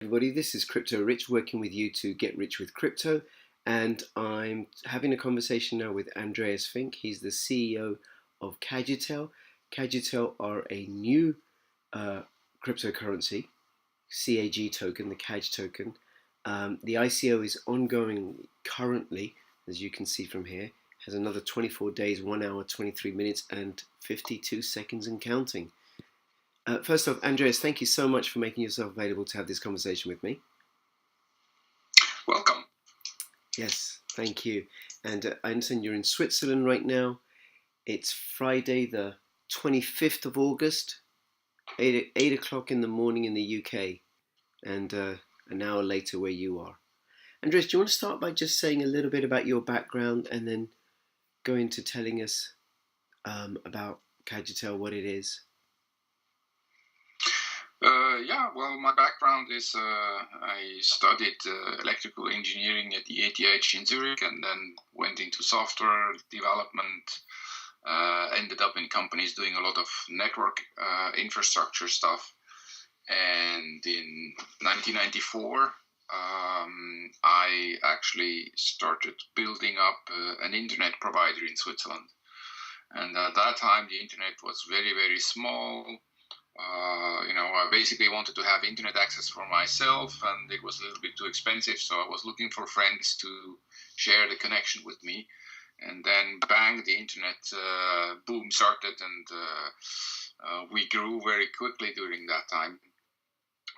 everybody. This is Crypto Rich working with you to get rich with crypto. And I'm having a conversation now with Andreas Fink. He's the CEO of Cajutel. Cajutel are a new cryptocurrency, CAG token, the CAG token. The ICO is ongoing currently, as you can see from here. Has another 24 days, 1 hour, 23 minutes, and 52 seconds and counting. First off, Andreas, thank you so much for making yourself available to have this conversation with me. Welcome. Yes, thank you. And I understand you're in Switzerland right now. It's Friday, the 25th of August, 8 o'clock in the morning in the UK, and an hour later where you are. Andreas, do you want to start by just saying a little bit about your background and then go into telling us about Cajutel, what it is? Well, my background is I studied electrical engineering at the ETH in Zurich and then went into software development, ended up in companies doing a lot of network infrastructure stuff. And in 1994, I actually started building up an internet provider in Switzerland. And at that time, the internet was very, very small. I basically wanted to have internet access for myself, and it was a little bit too expensive. So I was looking for friends to share the connection with me. And then bang, the internet boom started, and we grew very quickly during that time.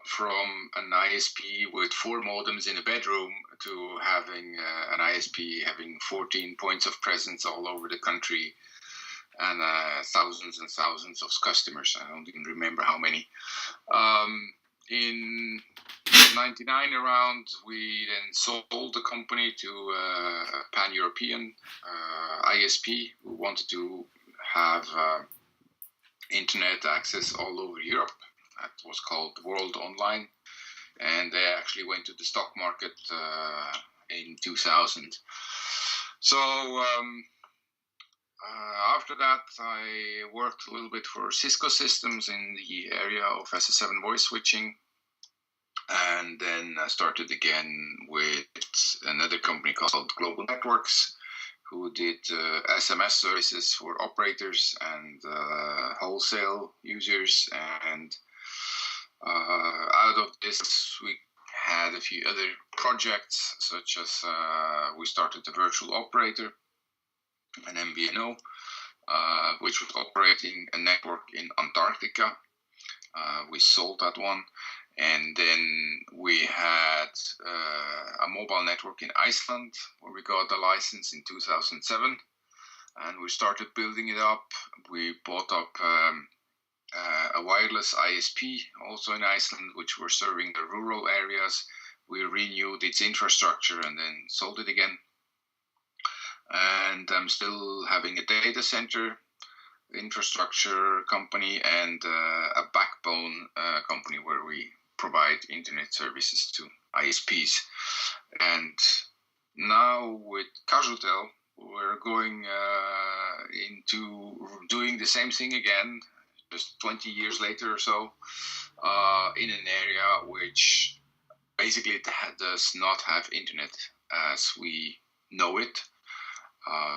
From an ISP with 4 modems in a bedroom to having an ISP having 14 points of presence all over the country, and thousands and thousands of customers. I don't even remember how many. In 99 around, we then sold the company to a pan-European ISP who wanted to have internet access all over Europe. That was called World Online. And they actually went to the stock market in 2000. So after that, I worked a little bit for Cisco Systems in the area of SS7 voice switching. And then I started again with another company called Global Networks, who did SMS services for operators and wholesale users. And out of this, we had a few other projects, such as we started a virtual operator, an MVNO, which was operating a network in Antarctica. We sold that one. And then we had a mobile network in Iceland, where we got the license in 2007. And we started building it up. We bought up a wireless ISP also in Iceland, which were serving the rural areas. We renewed its infrastructure and then sold it again. And I'm still having a data center infrastructure company and a backbone company where we provide internet services to ISPs. And now with Cajutel, we're going into doing the same thing again, just 20 years later or so, in an area which basically does not have internet as we know it.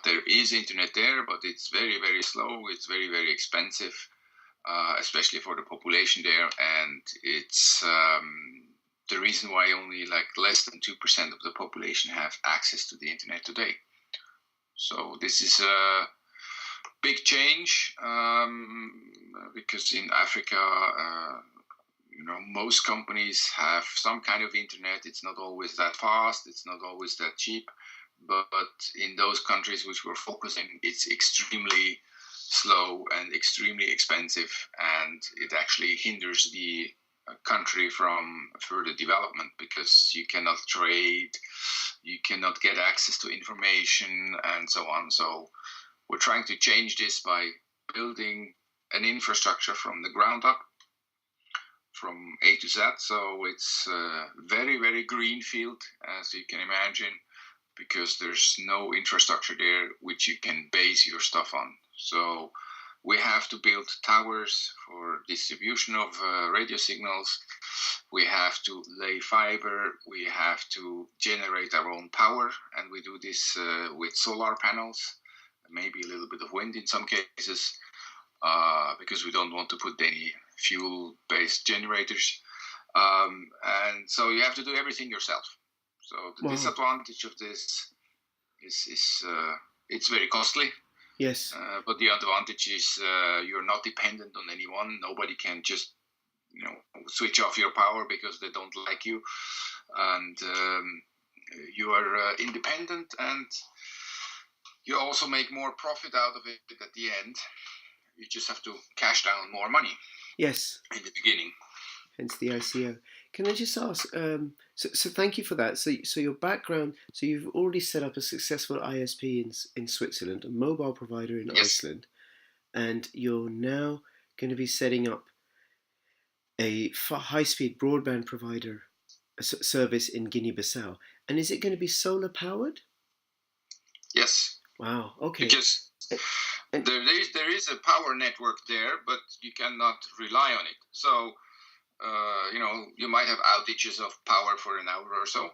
There is internet there, but it's very, very slow. It's very, very expensive, especially for the population there. And it's the reason why only like less than 2% of the population have access to the internet today. So this is a big change because in Africa, most companies have some kind of internet. It's not always that fast. It's not always that cheap. But in those countries which we're focusing, it's extremely slow and extremely expensive, and it actually hinders the country from further development because you cannot trade, you cannot get access to information, and so on. So we're trying to change this by building an infrastructure from the ground up, from A to Z. So it's very, very green field, as you can imagine, because there's no infrastructure there which you can base your stuff on. So We have to build towers for distribution of radio signals. We have to lay fiber. We have to generate our own power, and we do this with solar panels, maybe a little bit of wind in some cases, because we don't want to put any fuel-based generators. And so you have to do everything yourself. So the disadvantage of this is it's very costly. Yes. But the advantage is you're not dependent on anyone. Nobody can just switch off your power because they don't like you, and you are independent, and you also make more profit out of it at the end. You just have to cash down more money. Yes. In the beginning. Hence the ICO. Can I just ask? So thank you for that. So your background. So you've already set up a successful ISP in Switzerland, a mobile provider in Iceland, and you're now going to be setting up a high-speed broadband provider service in Guinea-Bissau. And is it going to be solar powered? Yes. Wow. Okay. Because there is a power network there, but you cannot rely on it. So. You might have outages of power for an hour or so.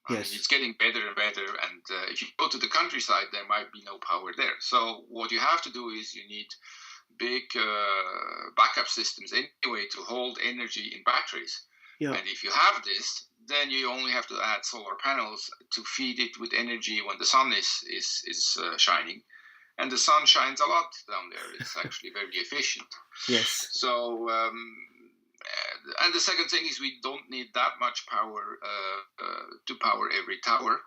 Yes. It's getting better and better, and if you go to the countryside, there might be no power there. So what you have to do is you need big backup systems anyway to hold energy in batteries. Yeah. And if you have this, then you only have to add solar panels to feed it with energy when the sun is shining. And the sun shines a lot down there. It's actually very efficient. Yes. So... and the second thing is we don't need that much power to power every tower.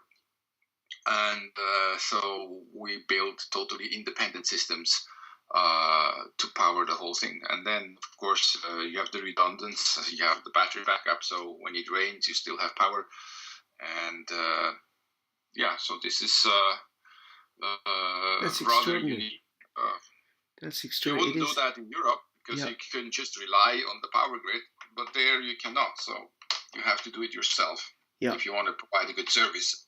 And so we build totally independent systems to power the whole thing. And then, of course, you have the redundancy, you have the battery backup. So when it rains, you still have power. And so this is rather unique. That's extraordinary. You wouldn't do that in Europe. Because you can just rely on the power grid, but there you cannot. So you have to do it yourself if you want to provide a good service.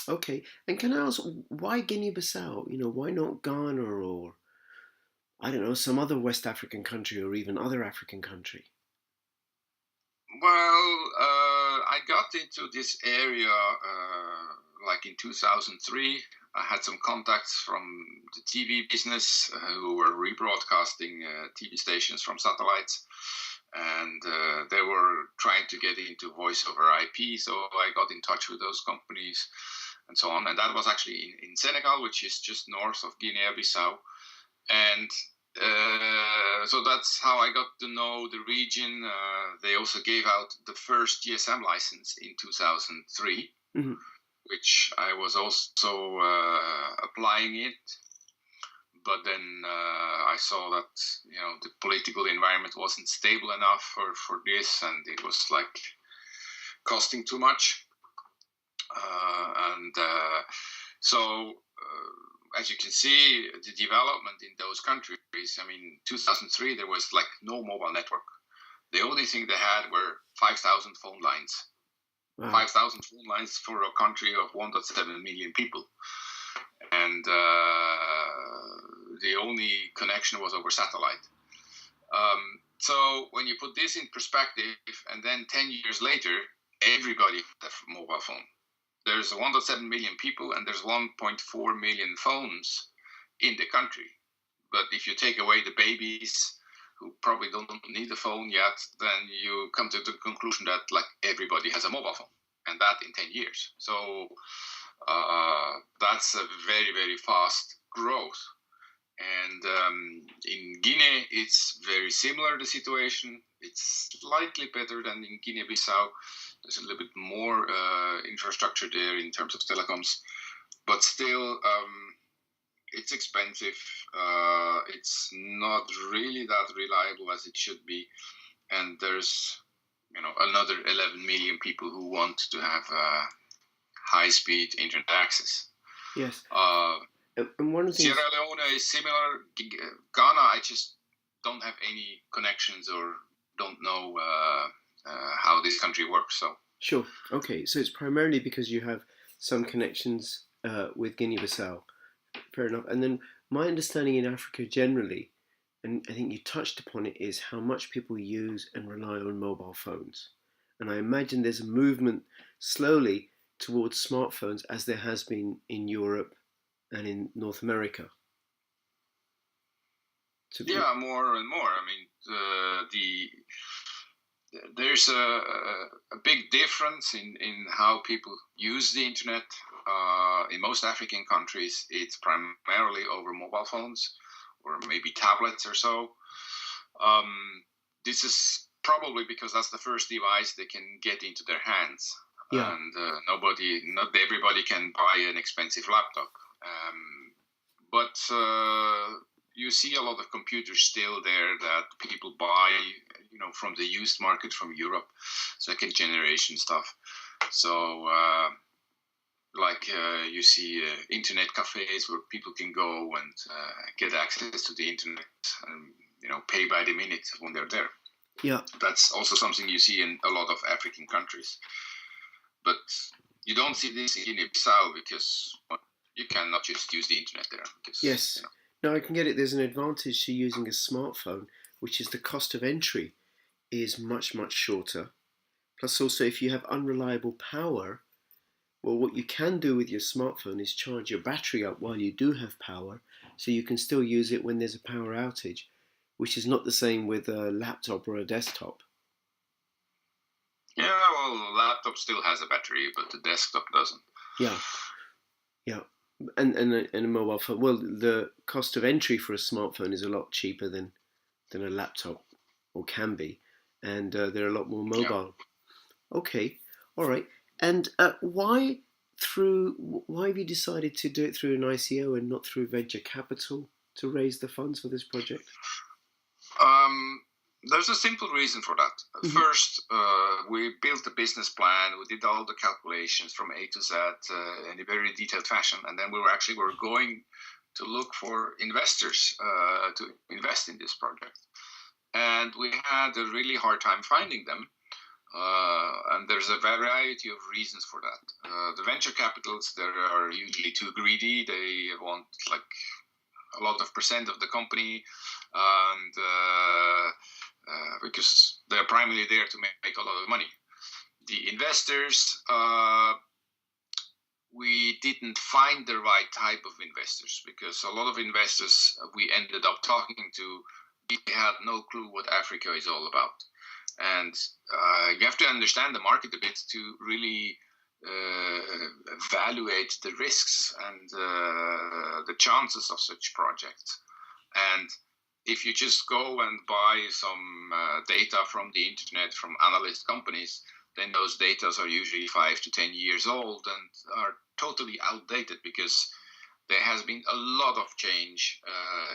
Okay. And can I ask, why Guinea-Bissau? Why not Ghana or, I don't know, some other West African country or even other African country? Well, I got into this area like in 2003. I had some contacts from the TV business who were rebroadcasting TV stations from satellites, and they were trying to get into voice over IP, so I got in touch with those companies and so on. And that was actually in Senegal, which is just north of Guinea-Bissau. And so that's how I got to know the region. They also gave out the first GSM license in 2003. Mm-hmm. Which I was also applying it, but then I saw that the political environment wasn't stable enough for this, and it was like costing too much, so as you can see, the development in those countries. I mean, 2003 there was like no mobile network. The only thing they had were 5,000 phone lines. Wow. 5,000 phone lines for a country of 1.7 million people. And the only connection was over satellite. So when you put this in perspective, and then 10 years later, everybody has a mobile phone. There's 1.7 million people, and there's 1.4 million phones in the country. But if you take away the babies who probably don't need a phone yet, then you come to the conclusion that like everybody has a mobile phone, and that in 10 years. So that's a very, very fast growth. And in Guinea, it's very similar, the situation. It's slightly better than in Guinea-Bissau. There's a little bit more infrastructure there in terms of telecoms, but still it's expensive. It's not really that reliable as it should be. And there's another 11 million people who want to have high-speed internet access. Yes. And one of the Sierra Leone is similar. Ghana, I just don't have any connections or don't know how this country works. So sure, okay. So it's primarily because you have some connections with Guinea-Bissau. Fair enough. And then my understanding in Africa generally and I think you touched upon it, is how much people use and rely on mobile phones. And I imagine there's a movement slowly towards smartphones, as there has been in Europe and in North America. Yeah, more and more. I mean, there's a big difference in how people use the internet. In most African countries, it's primarily over mobile phones or maybe tablets or so. This is probably because that's the first device they can get into their hands. Yeah. And not everybody can buy an expensive laptop. But you see a lot of computers still there that people buy, from the used market from Europe, second generation stuff. So, you see internet cafes where people can go and get access to the internet and, pay by the minute when they're there. Yeah. That's also something you see in a lot of African countries. But you don't see this in Guinea-Bissau because you cannot just use the internet there. Because, yes. No, I can get it. There's an advantage to using a smartphone, which is the cost of entry is much, much shorter. Plus, also, if you have unreliable power, well, what you can do with your smartphone is charge your battery up while you do have power, so you can still use it when there's a power outage, which is not the same with a laptop or a desktop. Yeah, well, the laptop still has a battery, but the desktop doesn't. Yeah. And a mobile phone. Well, the cost of entry for a smartphone is a lot cheaper than a laptop, or can be, and they're a lot more mobile. Yeah. Okay, all right. And why have you decided to do it through an ICO and not through venture capital to raise the funds for this project? There's a simple reason for that. Mm-hmm. First, we built a business plan. We did all the calculations from A to Z in a very detailed fashion, and then we were going to look for investors to invest in this project. And we had a really hard time finding them. And there's a variety of reasons for that. The venture capitals, they are usually too greedy. They want a lot of percent of the company, and because they're primarily there to make a lot of money. The investors, we didn't find the right type of investors, because a lot of investors we ended up talking to, we had no clue what Africa is all about. And you have to understand the market a bit to really evaluate the risks and the chances of such projects. And if you just go and buy some data from the internet from analyst companies, then those data are usually 5 to 10 years old and are totally outdated, because there has been a lot of change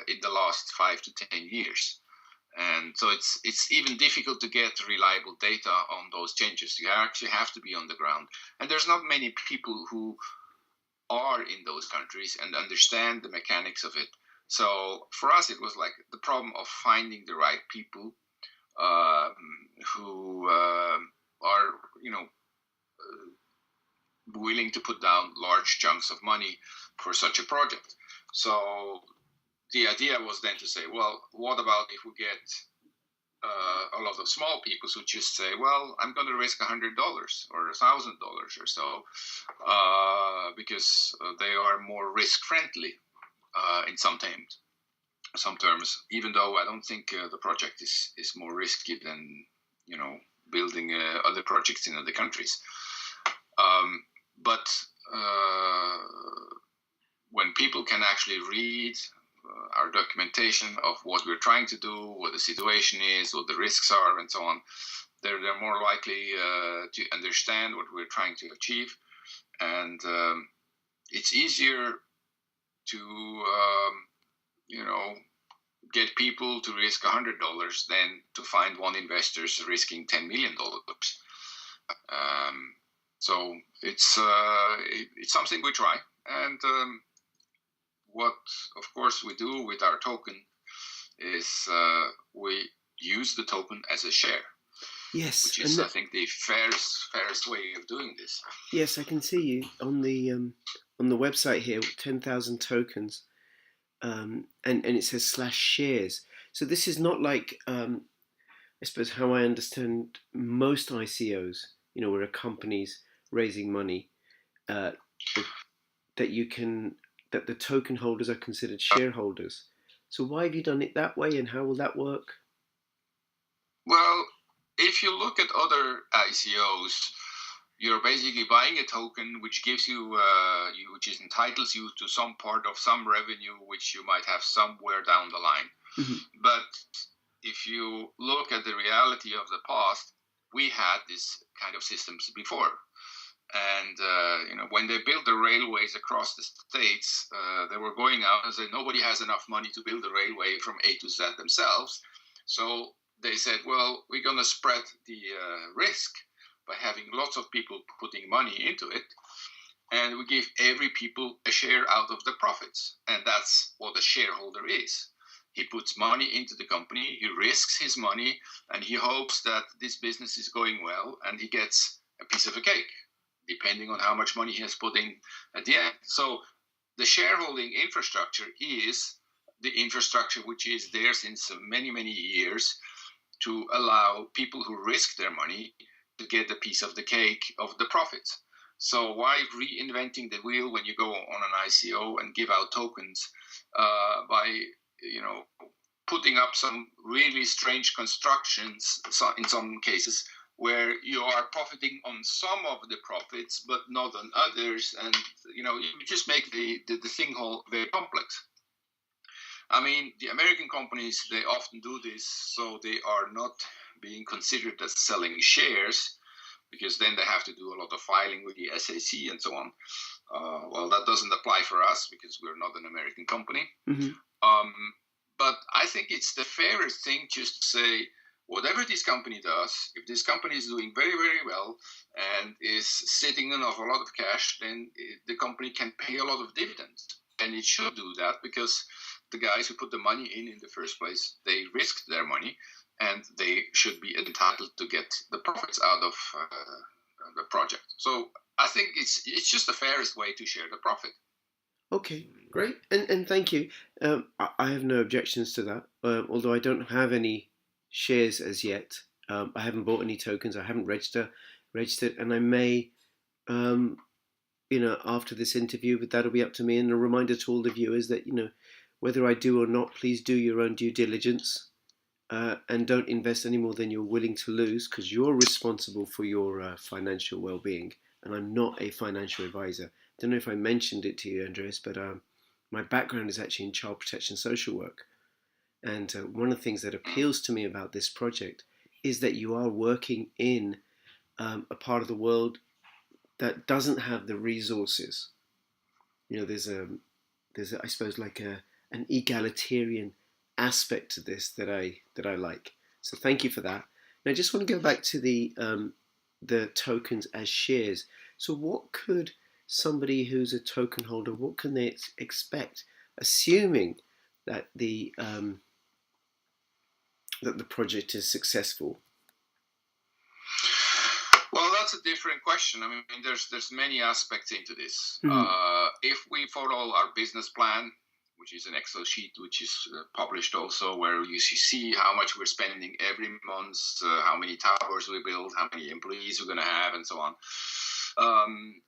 in the last 5 to 10 years. And so it's even difficult to get reliable data on those changes. You actually have to be on the ground. And there's not many people who are in those countries and understand the mechanics of it. So for us, it was the problem of finding the right people who are, willing to put down large chunks of money for such a project. So the idea was then to say, well, what about if we get a lot of small people who just say, well, I'm going to risk $100 or $1,000 or so, because they are more risk-friendly in some terms, even though I don't think the project is more risky than, building other projects in other countries. But when people can actually read our documentation of what we're trying to do, what the situation is, what the risks are, and so on, they're more likely to understand what we're trying to achieve. And it's easier to, get people to risk $100 than to find one investor risking $10 million. So it's something we try. And what, of course, we do with our token is we use the token as a share. Yes, which is, I think, the fairest way of doing this. Yes, I can see you on the website here, 10,000 tokens, and it says /shares. So this is not like, I suppose, how I understand most ICOs. Where a company's raising money, uh, that, that you can that the token holders are considered shareholders. So why have you done it that way, and how will that work? Well, if you look at other ICOs, you're basically buying a token which gives you, which is entitles you to some part of some revenue which you might have somewhere down the line. Mm-hmm. But if you look at the reality of the past, we had this kind of systems before. And when they built the railways across the states, they were going out and said nobody has enough money to build a railway from A to Z themselves. So they said, well, we're going to spread the risk by having lots of people putting money into it, and we give every people a share out of the profits, and that's what a shareholder is. He puts money into the company, he risks his money, and he hopes that this business is going well, and he gets a piece of a cake, depending on how much money he has put in at the end. So the shareholding infrastructure is the infrastructure which is there since many, many years to allow people who risk their money to get a piece of the cake of the profits. So why reinventing the wheel when you go on an ICO and give out tokens by putting up some really strange constructions in some cases where you are profiting on some of the profits but not on others, and you just make the thing whole very complex. I mean, the American companies, they often do this, so they are not being considered as selling shares, because then they have to do a lot of filing with the SEC and so on. Well, that doesn't apply for us because we're not an American company. Mm-hmm. But I think it's the fairest thing just to say, whatever this company does, if this company is doing very, very well and is sitting on a lot of cash, then the company can pay a lot of dividends. And it should do that because the guys who put the money in the first place, they risked their money, and they should be entitled to get the profits out of the project. So I think it's just the fairest way to share the profit. Okay, great, and thank you. I have no objections to that. Although I don't have any shares as yet. I haven't bought any tokens. I haven't registered, and I may, um, after this interview. But that'll be up to me. And a reminder to all the viewers that whether I do or not, please do your own due diligence. And don't invest any more than you're willing to lose, because you're responsible for your financial well-being, and I'm not a financial advisor. I don't know if I mentioned it to you, Andreas, but my background is actually in child protection social work, and one of the things that appeals to me about this project is that you are working in a part of the world that doesn't have the resources. There's I suppose like an egalitarian aspect to this that I like. So thank you for that. Now I just want to go back to the tokens as shares. So what could somebody who's a token holder, what can they expect, assuming that the project is successful? Well, that's a different question. I mean, there's many aspects into this. Mm-hmm. If we follow our business plan, which is an Excel sheet, which is published also, where you see how much we're spending every month, how many towers we build, how many employees we're going to have, and so on.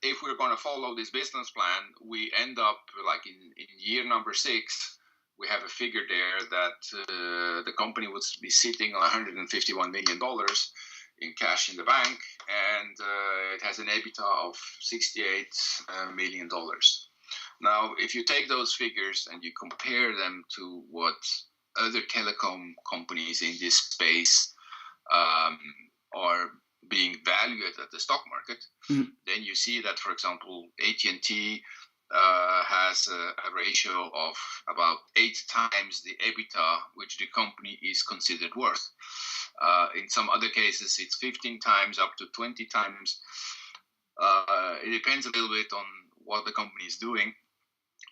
If we're going to follow this business plan, we end up like in year number 6, we have a figure there that the company would be sitting on $151 million in cash in the bank, and it has an EBITDA of $68 million. Now, if you take those figures and you compare them to what other telecom companies in this space are being valued at the stock market, then you see that, for example, AT&T has a ratio of about 8 times the EBITDA which the company is considered worth. In some other cases, it's 15 times up to 20 times. It depends a little bit on what the company is doing.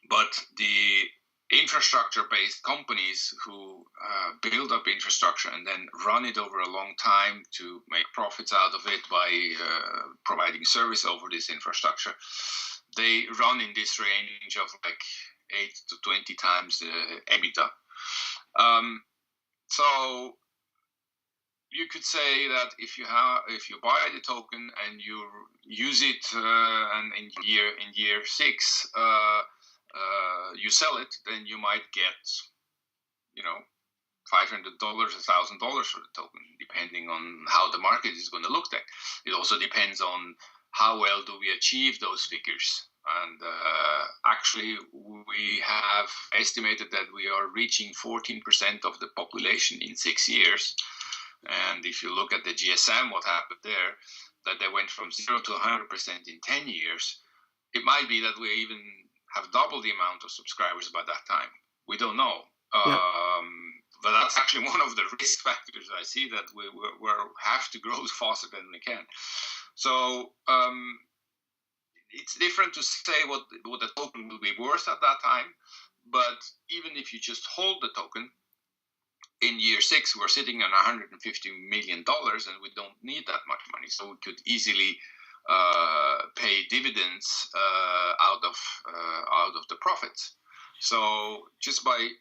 But the infrastructure-based companies who build up infrastructure and then run it over a long time to make profits out of it by providing service over this infrastructure, they run in this range of like 8 to 20 times the EBITDA. So you could say that if you buy the token and you use it, and in year 6 you sell it, then you might get, $500, $1,000 for the token, depending on how the market is going to look like. It also depends on how well do we achieve those figures. And actually, we have estimated that we are reaching 14% of the population in 6 years. And if you look at the GSM, what happened there, that they went from 0 to 100% in 10 years, it might be that we even have double the amount of subscribers by that time. We don't know. Yeah. But that's actually one of the risk factors I see, that we have to grow faster than we can. So it's different to say what the token will be worth at that time. But even if you just hold the token, in year 6, we're sitting on $150 million, and we don't need that much money. So we could easily pay dividends out of the profits. So just by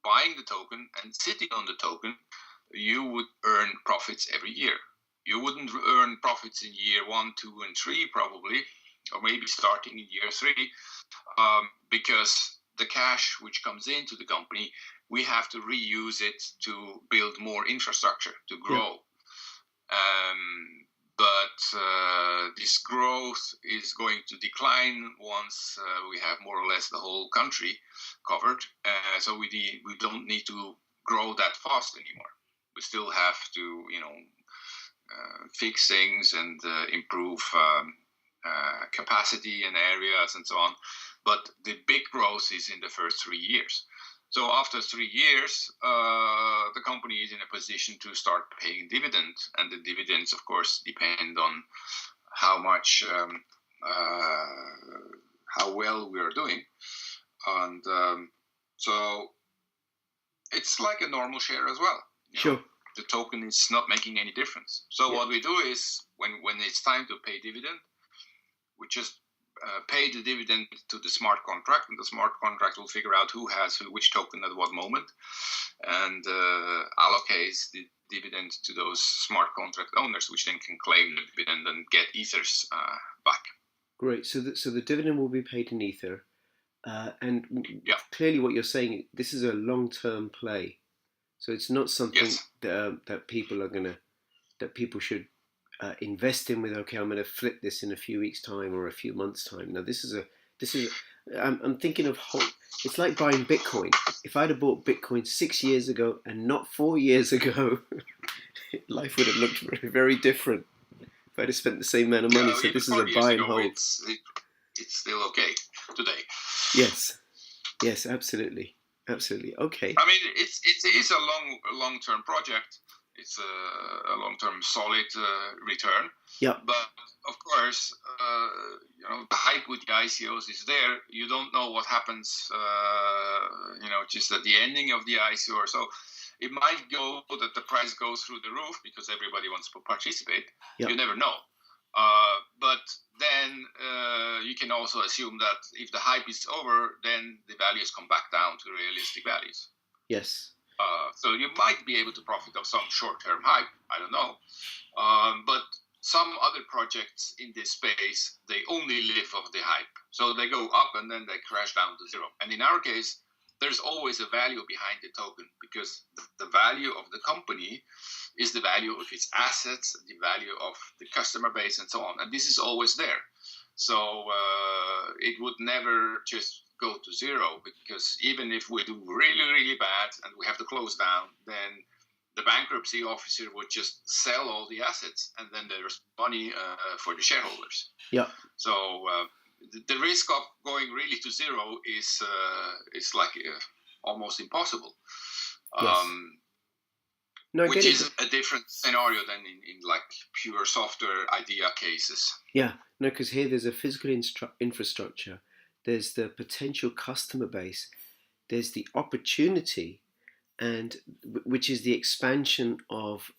buying the token and sitting on the token, you would earn profits every year. You wouldn't earn profits in year 1, 2, and 3 probably, or maybe starting in year 3, because the cash which comes into the company, we have to reuse it to build more infrastructure, to grow. But this growth is going to decline once we have more or less the whole country covered. So we don't need to grow that fast anymore. We still have to, fix things and improve capacity in areas and so on. But the big growth is in the first 3 years. So after 3 years, the company is in a position to start paying dividends, and the dividends, of course, depend on how much, how well we are doing, and so it's like a normal share as well. Sure. The token is not making any difference. So what we do is, when it's time to pay dividend, we just pay the dividend to the smart contract, and the smart contract will figure out who has which token at what moment, and allocates the dividend to those smart contract owners, which then can claim the dividend and get ethers back. Great. So the dividend will be paid in ether, and clearly what you're saying, this is a long-term play. So it's not something that people should invest in with, okay, I'm going to flip this in a few weeks' time or a few months' time. Now, I'm thinking of it's like buying Bitcoin. If I'd have bought Bitcoin 6 years ago and not 4 years ago, life would have looked very, very different if I'd have spent the same amount of money. So this is a buy and hold. It's still okay today. Yes, absolutely. Okay. I mean, it is a long-term project. It's a long-term solid return. Yeah. But of course, the hype with the ICOs is there. You don't know what happens, just at the ending of the ICO or so. It might go that the price goes through the roof because everybody wants to participate. Yeah. You never know. But then you can also assume that if the hype is over, then the values come back down to realistic values. Yes. So you might be able to profit of some short-term hype. I don't know. But some other projects in this space, they only live off the hype. So they go up and then they crash down to zero. And in our case, there's always a value behind the token, because the value of the company is the value of its assets, the value of the customer base, and so on. And this is always there. So it would never just go to zero, because even if we do really, really bad and we have to close down, then the bankruptcy officer would just sell all the assets, and then there's money for the shareholders. Yeah. So the risk of going really to zero is like almost impossible. Yes. Which is a different scenario than in like pure software idea cases. Yeah, no, because here there's a physical infrastructure, there's the potential customer base, there's the opportunity, and which is the expansion of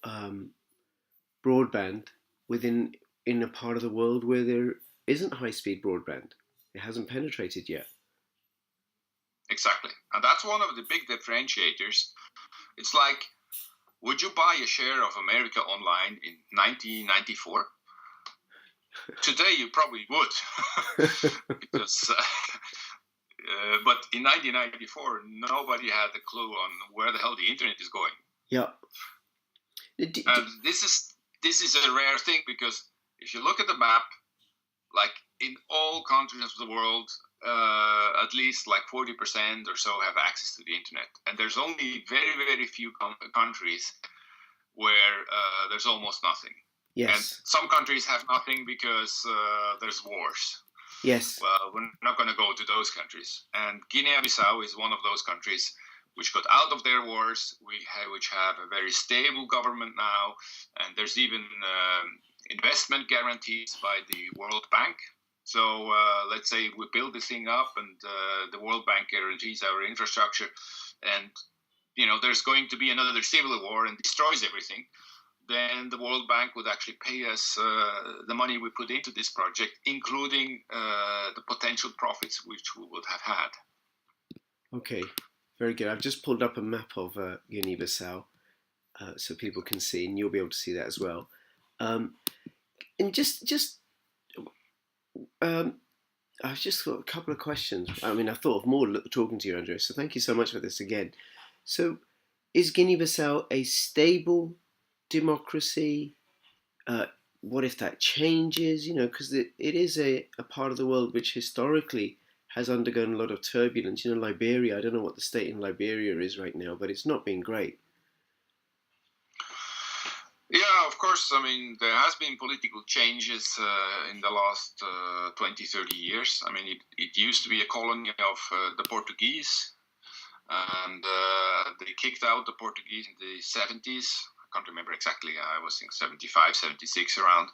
broadband in a part of the world where there isn't high-speed broadband. It hasn't penetrated yet. Exactly, and that's one of the big differentiators. It's like would you buy a share of America Online in 1994? Today you probably would, because. But in 1994, nobody had a clue on where the hell the internet is going. Yeah. And this is a rare thing, because if you look at the map, like in all countries of the world, at least like 40% or so have access to the internet. And there's only very, very few countries where there's almost nothing. Yes. And some countries have nothing because there's wars. Yes. Well, we're not going to go to those countries. And Guinea-Bissau is one of those countries which got out of their wars, which have a very stable government now. And there's even investment guarantees by the World Bank. So let's say we build this thing up and the World Bank guarantees our infrastructure. And, there's going to be another civil war and destroys everything. Then the World Bank would actually pay us the money we put into this project, including the potential profits which we would have had. Okay, very good. I've just pulled up a map of Guinea-Bissau so people can see, and you'll be able to see that as well. And I've just got a couple of questions. I mean, I thought of more talking to you, Andrea, so thank you so much for this again. So, is Guinea-Bissau a stable democracy? What if that changes? Because it is a part of the world which historically has undergone a lot of turbulence. Liberia, I don't know what the state in Liberia is right now, but it's not been great. Yeah, of course. I mean, there has been political changes in the last 20, 30 years. I mean, it used to be a colony of the Portuguese, and they kicked out the Portuguese in the 70s. I can't remember exactly. I was in 75, 76 around.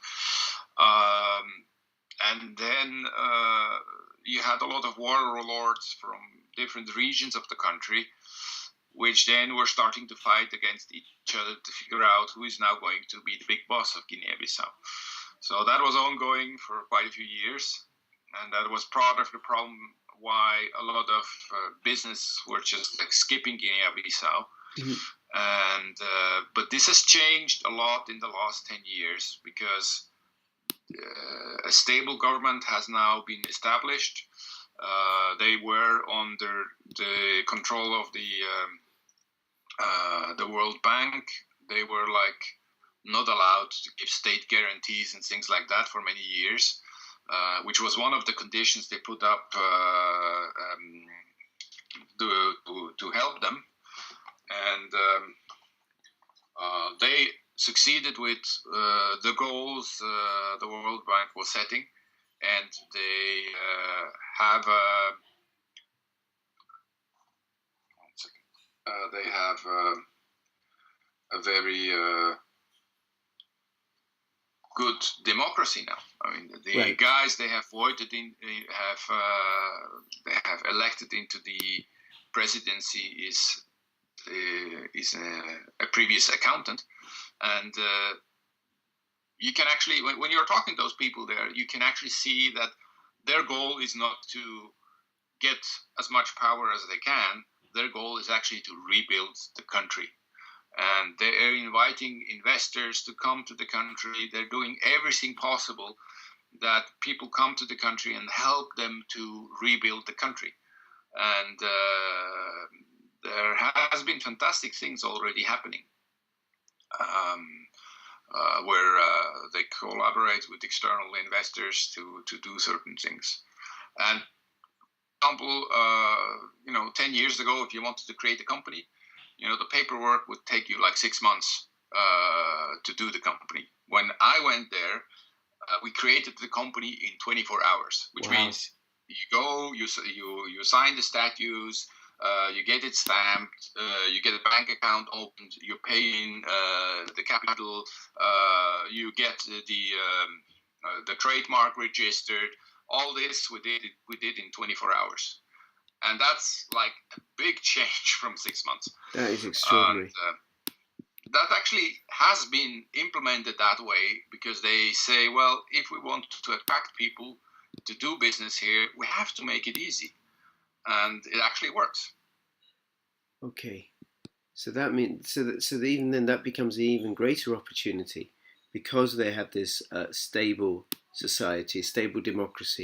And then you had a lot of warlords from different regions of the country, which then were starting to fight against each other to figure out who is now going to be the big boss of Guinea-Bissau. So that was ongoing for quite a few years. And that was part of the problem why a lot of business were just like skipping Guinea-Bissau. Mm-hmm. And but this has changed a lot in the last 10 years because a stable government has now been established. They were under the control of the World Bank. They were not allowed to give state guarantees and things like that for many years, which was one of the conditions they put up to help them. And they succeeded with the goals the World Bank was setting, and they have a very good democracy now. I mean, the right. guys they have voted in, they have elected into the presidency is a previous accountant, and you can actually, when you're talking to those people there, you can actually see that their goal is not to get as much power as they can. Their goal is actually to rebuild the country, and they are inviting investors to come to the country. They're doing everything possible that people come to the country and help them to rebuild the country. And there has been fantastic things already happening, where they collaborate with external investors to do certain things. And for example, 10 years ago, if you wanted to create a company, the paperwork would take you 6 months to do the company. When I went there, we created the company in 24 hours, which wow. means you go, you sign the statutes, you get it stamped, you get a bank account opened, you pay in the capital, you get the trademark registered. All this we did in 24 hours. And that's a big change from 6 months. That is extraordinary. That actually has been implemented that way because they say, well, if we want to attract people to do business here, we have to make it easy. And it actually works. Okay. So that means so that even then that becomes an even greater opportunity because they have this stable society, stable democracy.